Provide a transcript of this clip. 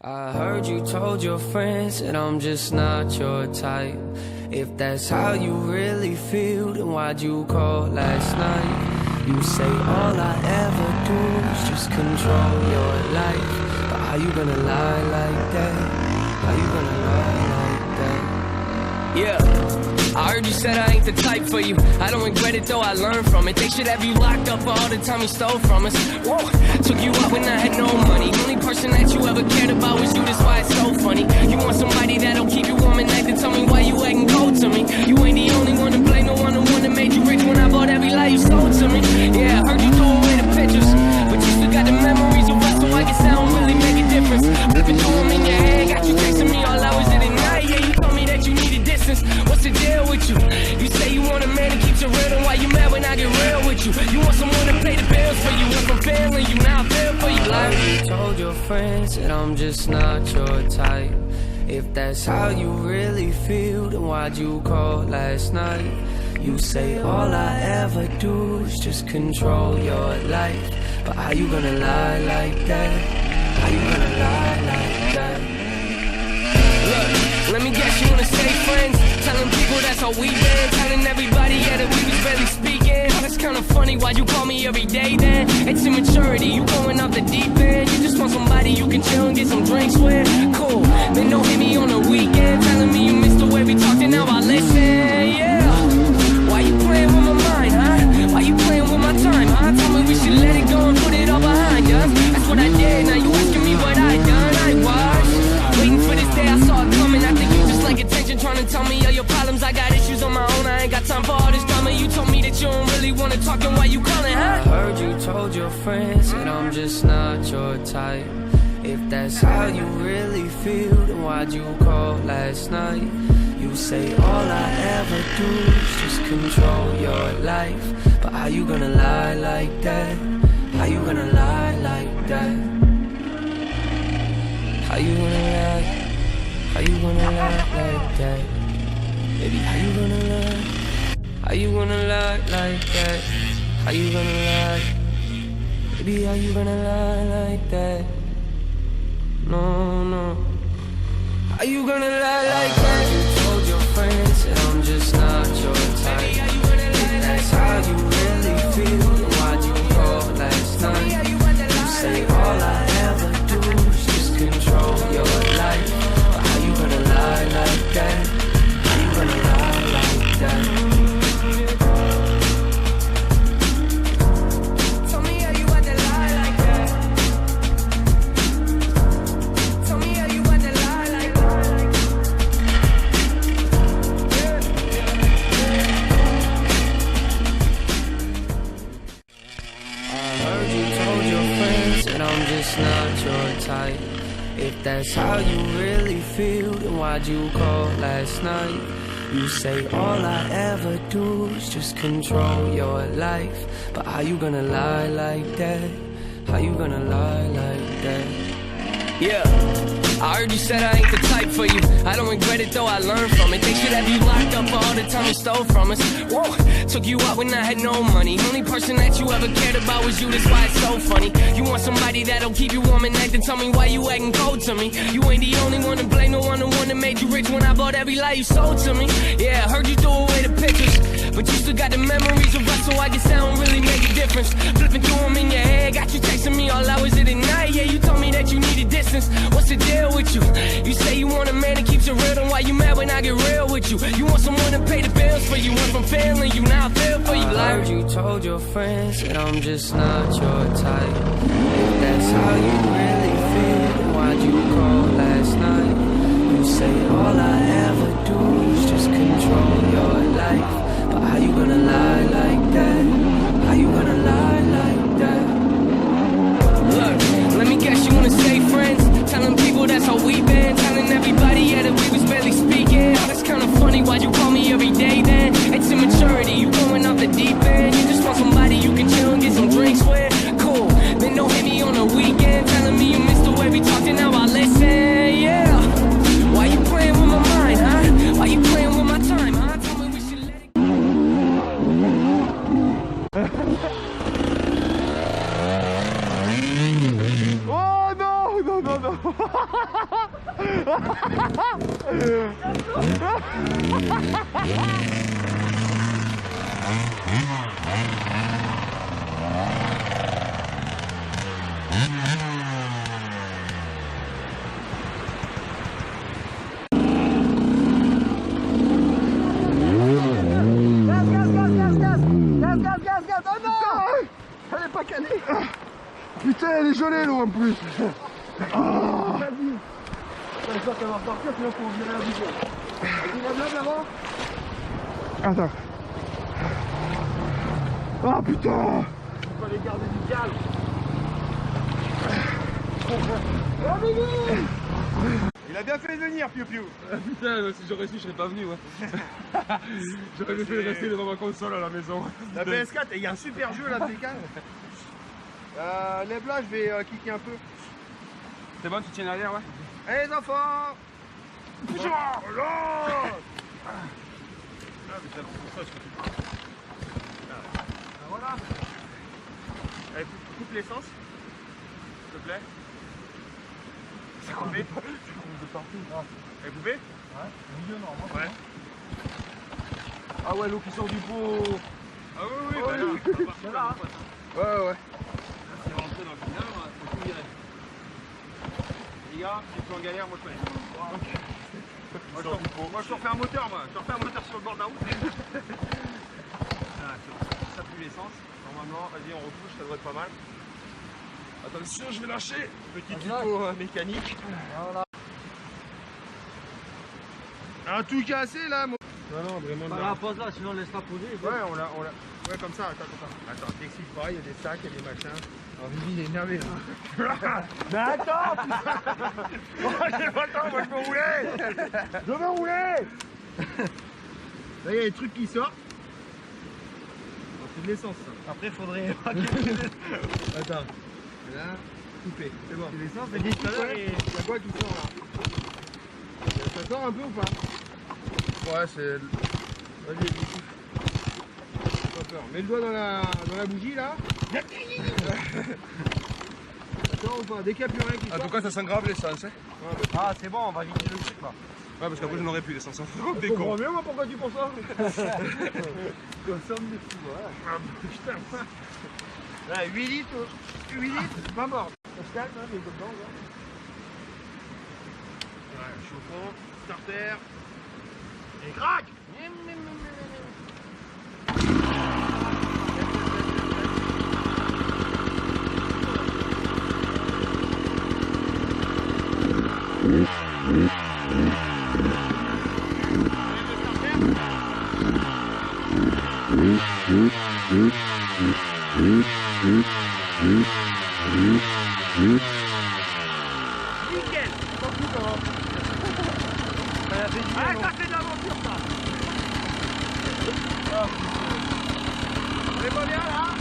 I heard you told your friends that I'm just not your type. If that's how you really feel, then why'd you call last night? You say all I ever do is just control your life. But how you gonna lie like that? How you gonna lie like that? Yeah, I heard you said I ain't the type for you. I don't regret it though, I learned from it. They should have you locked up for all the time you stole from us. Whoa, took you out when I had no money. The only person that you ever cared about was you, that's why it's so funny. You want somebody that'll keep you warm at night, then tell me why you acting cold to me. You ain't the only one to blame, no one the one that made you rich when I bought every lie you sold to me. Yeah, I heard you threw away the pictures, but you still got the memories of us, so I guess I don't really make a difference. Flipping through them in your head, got you texting me all hours of the night. Yeah, you told me that you needed distance. What's the deal with you? You say you want a man that keeps it real, then why you mad when I get real with you? You want someone to pay the bills for you. If I'm failing you, now I feel for you. Like you told your friends that I'm just not your type. If that's how you really feel, then why'd you call last night? You say all I ever do is just control your life. But how you gonna lie like that? How you gonna lie like that? Look, let me guess, you wanna stay friends? Telling people that's all we been. Telling everybody, yeah, that we was barely speaking. Oh, that's kinda funny, why'd you call me every day then? It's immaturity, you going off the deep end. You just want somebody you can chill and get some drinks with. Cool, then don't hit me on the weekend. Telling me you missed the way we talked and now I listen, yeah. Why you playing with my mind, huh? Why you playing with my time, huh? Tell me we should let it go and put it all behind us. That's what I did, now you asking me what I done. I was waiting for this day, I saw it coming. I think you just like attention, trying to tell me all your problems. I got issues on my own, I ain't got time for all this drama. You told me that you don't really wanna talk, and why you calling, huh? I heard you told your friends that I'm just not your type. If that's how you really feel, then why'd you call last night? You say all I ever do is just control your life. But how you gonna lie like that? How you gonna lie like that? How you gonna lie? How you gonna lie like that? Baby, how you gonna lie? How you gonna lie like that? How you gonna lie? Baby, how you gonna lie like that? No, no. How you gonna lie like that? You told your friends that I'm just not your type. If that's how you really feel, then why'd you call last night? You say all I ever do is just control your life. But how you gonna lie like that? How you gonna lie like that? If that's how you really feel, then why'd you call last night? You say all I ever do is just control your life. But how you gonna lie like that? How you gonna lie like that? Yeah, I heard you said I ain't the type for you. I don't regret it though, I learned from it. They should have you locked up for all the time you stole from us. Whoa, took you out when I had no money. The only person that you ever cared about was you, that's why it's so funny. You want somebody that'll keep you warm at night, then tell me why you acting cold to me. You ain't the only one to blame, no one the one that made you rich when I bought every lie you sold to me. Yeah, I heard you threw away the pictures, but you still got the memories of us, so I guess I don't really make a difference. Flipping through them in your head, got you texting me all hours of the night. Yeah, you told me that you needed distance. What's the deal with you? You say you want a man that keeps it real, then why you mad when I get real with you? You want someone to pay the bills for you. If I'm failing you, now I feel for you. I heard you told your friends that I'm just not your type. If that's how you really feel, then why'd you call last night? You say all I ever do is just control your life. But how you gonna lie like that? How you gonna lie like that? Look, let me guess, you wanna stay friends? Telling people that's all we been. Telling everybody, yeah, that we was barely speaking. Oh, that's kinda funny, why'd you call me every day then? It's immaturity, you going off the deep end. You just want somebody you can chill and get some drinks with. Cool, then don't hit me on the weekend. Telling me you missed the Gaz, oh non! Elle est pas calée. Putain, elle est gelée l'eau en plus. Vas-y. J'espère qu'elle va repartir, sinon faut virer un budget. Vas-y, la blague avant. Attends. Oh putain! On va les garder du calme. Oh Biggie! Il a bien fait de venir, Piu Piu. Putain, si j'aurais su, je serais pas venu. Ouais. J'aurais mieux fait de rester devant ma console à la maison. La PS4, il y a un super jeu là, Pékin. Lève là, je vais kicker un peu. C'est bon, tu tiens derrière, ouais? Allez les enfants! Putain! Oh là! Voilà. Allez, coupe l'essence, s'il te plaît. Ça coupé? Ça coupe de partout. Elle est coupée? Ouais. Au milieu, normalement. Ouais. Ah ouais, l'eau qui sort du pot. Ah oui, oui, Oh, bah là, c'est là. Ouais, ouais. Là, c'est rentré dans le final, faut tout virer. Les gars, si tu es en galère, moi je connais. Okay. Moi je te refais un moteur, moi. Je te refais un moteur sur le bord de la route. Ah, ça pue l'essence. Normalement, vas-y, on retouche, ça devrait être pas mal. Attention, je vais lâcher. Petit tuto mécanique. Voilà. Un tout cassé là, moi. Non, non, vraiment. Pas la pose là, sinon on laisse pas poser. Ouais, on l'a. Ouais, comme ça, attends. Attends, t'expliques pas, il y a des sacs, il y a des machins. Alors, Vivi, il est énervé là. Mais attends, putain. Oh, j'ai pas le temps, moi je veux rouler. Je veux rouler. Là, il y a des trucs qui sortent. C'est de l'essence ça. Après, il faudrait. Attends. Là, coupé. C'est bon. C'est l'essence, mais dis tout à l'heure, il y a quoi qui sort là? Ça sort un peu ou pas? Ouais, c'est. Vas-y, pas peur. Mets le doigt dans la bougie là. Attends ou pas? Dès qu'il n'y a plus rien qui sort. En tout cas, ça sent grave l'essence. Hein. Ouais, bah, Ah, c'est bon, on va vider le truc là. Ouais, parce qu'après, je n'aurais plus l'essence. je comprends mieux moi pourquoi tu penses ça. Consomme des fous, ouais. Ah, putain. Là, 8 litres, pas mort. On se calme, hein, les deux dedans, là. Ouais, chauffant, starter. Et crac! Nickel! Ah, ça c'est de l'aventure ça! On est pas bien là?